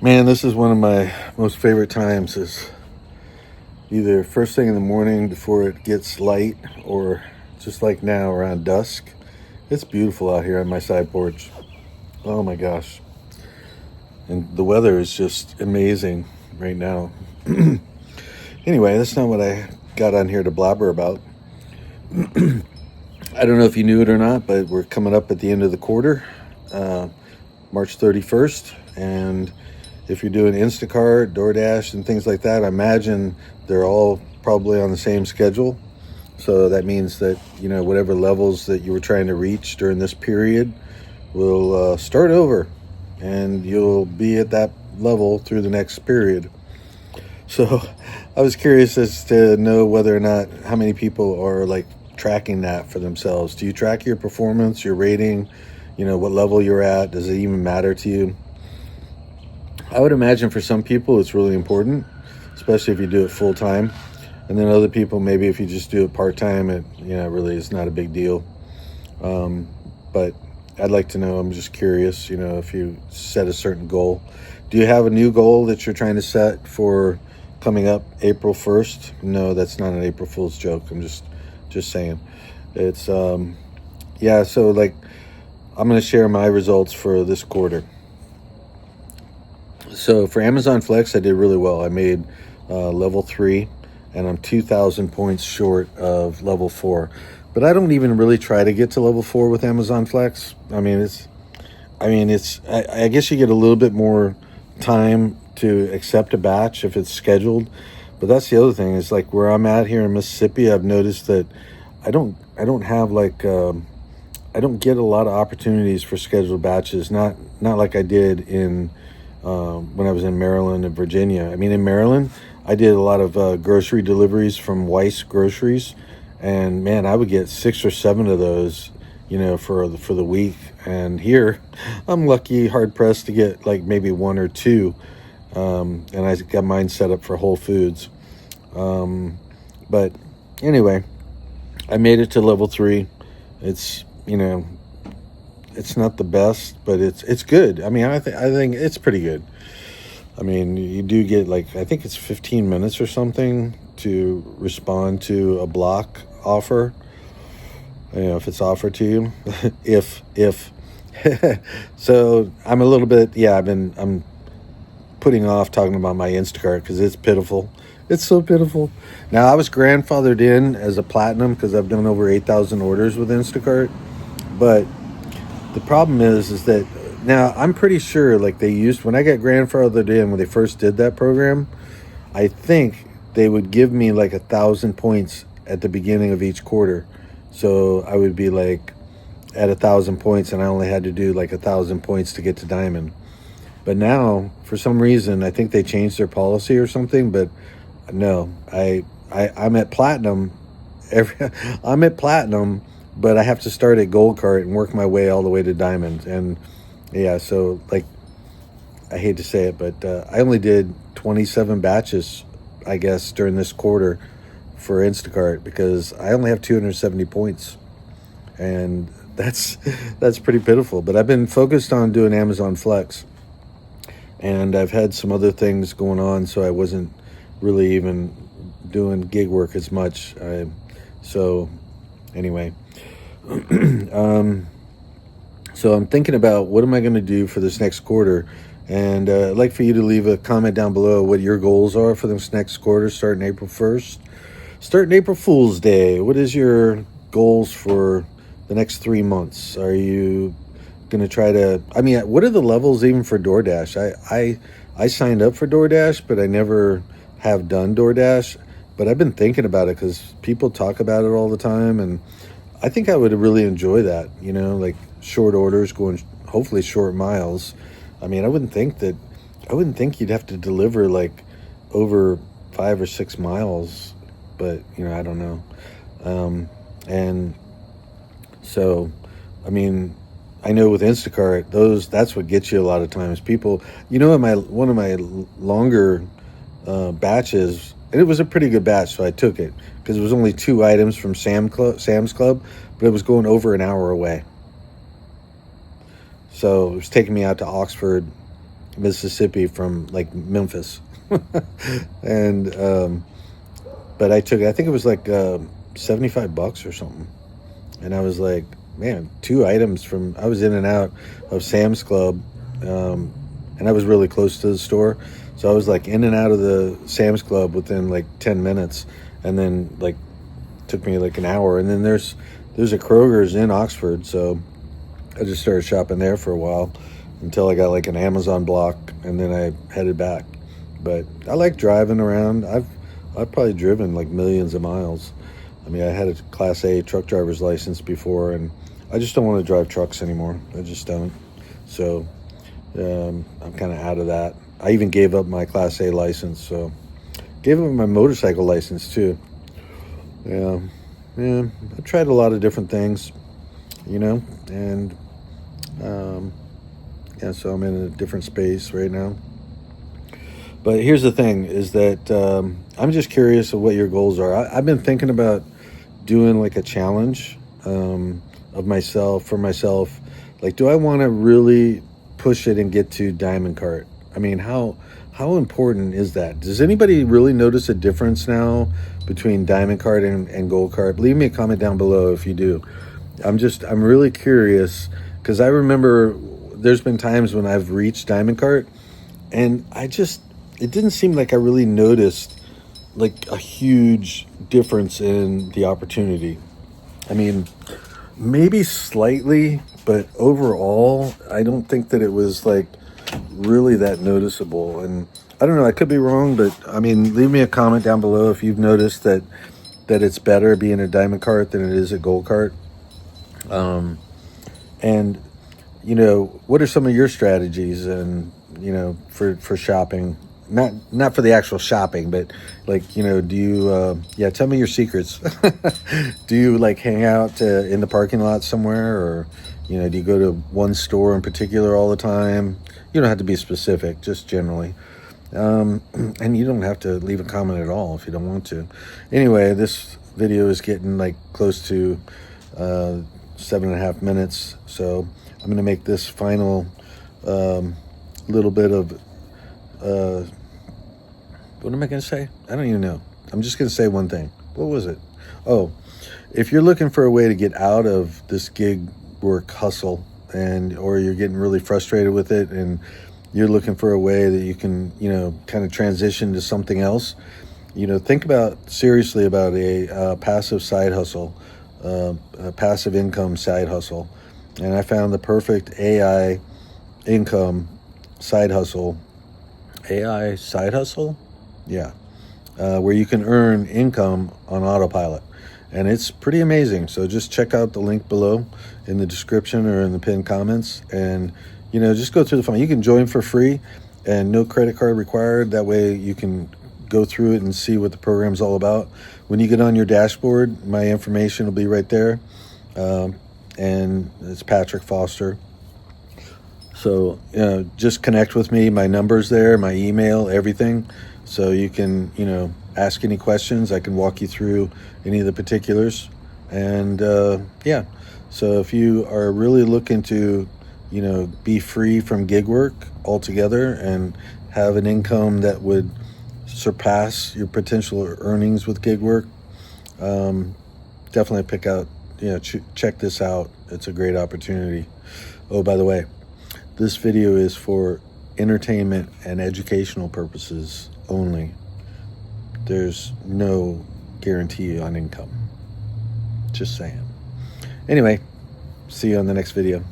Man, this is one of my most favorite times is either first thing in the morning before it gets light or just like now around dusk. It's beautiful out here on my side porch. Oh my gosh. And the weather is just amazing right now. Anyway, that's not what I got on here to blabber about. I don't know if you knew it or not, but we're coming up at the end of the quarter, March 31st. And if you're doing Instacart, DoorDash, and things like that, I imagine they're all probably on the same schedule. So that means that, whatever levels that you were trying to reach during this period will start over, and you'll be at that level through the next period. So I was curious as to know whether or not how many people are like tracking that for themselves. Do you track your performance, your rating, what level you're at? Does it even matter to you? I would imagine for some people it's really important, especially if you do it full time. And then other people, maybe if you just do it part time, it really is not a big deal. But I'd like to know. I'm just curious, if you set a certain goal. Do you have a new goal that you're trying to set for coming up April 1st? No, that's not an April Fool's joke. I'm just saying. It's So like I'm going to share my results for this quarter. So for Amazon Flex, I did really well. I made level 3, and I'm 2,000 points short of level 4. But I don't even really try to get to level 4 with Amazon Flex. I guess you get a little bit more time to accept a batch if it's scheduled. But that's the other thing is like where I'm at here in Mississippi, I've noticed that I don't have like I don't get a lot of opportunities for scheduled batches. Not like I did in when I was in Maryland and Virginia. In Maryland, I did a lot of grocery deliveries from Weiss Groceries, and man, I would get 6 or 7 of those, for the week. And here, I'm lucky, hard pressed to get like maybe 1 or 2, and I got mine set up for Whole Foods. But anyway, I made it to level 3. It's it's not the best, but it's good. I think it's pretty good. You do get like, I think it's 15 minutes or something to respond to a block offer. If it's offered to you, if so I'm a little bit, I'm putting off talking about my Instacart because it's pitiful. It's so pitiful. Now I was grandfathered in as a platinum because I've done over 8,000 orders with Instacart, but the problem is that now I'm pretty sure like they used, when I got grandfathered in, when they first did that program, I think they would give me like 1,000 points at the beginning of each quarter. So I would be like at 1,000 points, and I only had to do like 1,000 points to get to diamond. But now, for some reason, I think they changed their policy or something. But no, I'm at platinum. I'm at platinum, but I have to start at gold cart and work my way all the way to diamond. And so like, I hate to say it, but I only did 27 batches, I guess, during this quarter for Instacart because I only have 270 points, and that's pretty pitiful. But I've been focused on doing Amazon Flex, and I've had some other things going on, so I wasn't really even doing gig work as much. So anyway. So I'm thinking about what am I going to do for this next quarter, and I'd like for you to leave a comment down below what your goals are for this next quarter starting April 1st. Starting April Fool's Day, what is your goals for the next 3 months? Are you going to try to, what are the levels even for DoorDash? I signed up for DoorDash, but I never have done DoorDash, but I've been thinking about it because people talk about it all the time, and I think I would really enjoy that, like short orders, going hopefully short miles. I wouldn't think you'd have to deliver like over 5 or 6 miles, but I don't know. And so, I know with Instacart, that's what gets you a lot of times. People, one of my longer batches, and it was a pretty good batch, so I took it because it was only 2 items from Sam's Club, but it was going over an hour away. So it was taking me out to Oxford, Mississippi from like Memphis. And but I think it was like $75 or something. And I was like, man, 2 items from, I was in and out of Sam's Club, and I was really close to the store. So I was like in and out of the Sam's Club within like 10 minutes. And then like took me like an hour. And then there's a Kroger's in Oxford. So I just started shopping there for a while until I got like an Amazon block, and then I headed back. But I like driving around. I've probably driven like millions of miles. I mean, I had a Class A truck driver's license before, and I just don't want to drive trucks anymore. I just don't. So I'm kind of out of that. I even gave up my Class A license, so gave up my motorcycle license too. Yeah, I tried a lot of different things, and yeah, so I'm in a different space right now. But here's the thing: is that I'm just curious of what your goals are. I've been thinking about doing like a challenge of myself for myself. Like, do I want to really push it and get to Diamond Cart? I mean, how important is that? Does anybody really notice a difference now between Diamond Cart and Gold Cart? Leave me a comment down below if you do. I'm really curious, because I remember there's been times when I've reached Diamond Cart, and it didn't seem like I really noticed like a huge difference in the opportunity. I mean, maybe slightly, but overall, I don't think that it was like really that noticeable. And I don't know, I could be wrong, but I mean, leave me a comment down below if you've noticed that it's better being a Diamond Cart than it is a Gold Cart. And what are some of your strategies and for shopping? Not for the actual shopping, but like, do you tell me your secrets. Do you like hang out in the parking lot somewhere, or do you go to one store in particular all the time? You don't have to be specific, just generally. And you don't have to leave a comment at all if you don't want to. Anyway, this video is getting like close to 7.5 minutes, so I'm gonna make this final little bit of what am I going to say? I don't even know. I'm just going to say one thing. What was it? Oh, if you're looking for a way to get out of this gig work hustle, or you're getting really frustrated with it, and you're looking for a way that you can, kind of transition to something else, think seriously about a passive side hustle, a passive income side hustle. And I found the perfect AI income side hustle. AI side hustle? Yeah. Where you can earn income on autopilot. And it's pretty amazing. So just check out the link below in the description or in the pinned comments. And, just go through the fun. You can join for free and no credit card required. That way you can go through it and see what the program's all about. When you get on your dashboard, my information will be right there. And it's Patrick Foster. So, just connect with me. My number's there, my email, everything. So you can, ask any questions. I can walk you through any of the particulars. And, yeah. So if you are really looking to, be free from gig work altogether and have an income that would surpass your potential earnings with gig work, definitely pick out, check this out. It's a great opportunity. Oh, by the way, this video is for entertainment and educational purposes only. There's no guarantee on income. Just saying. Anyway, see you on the next video.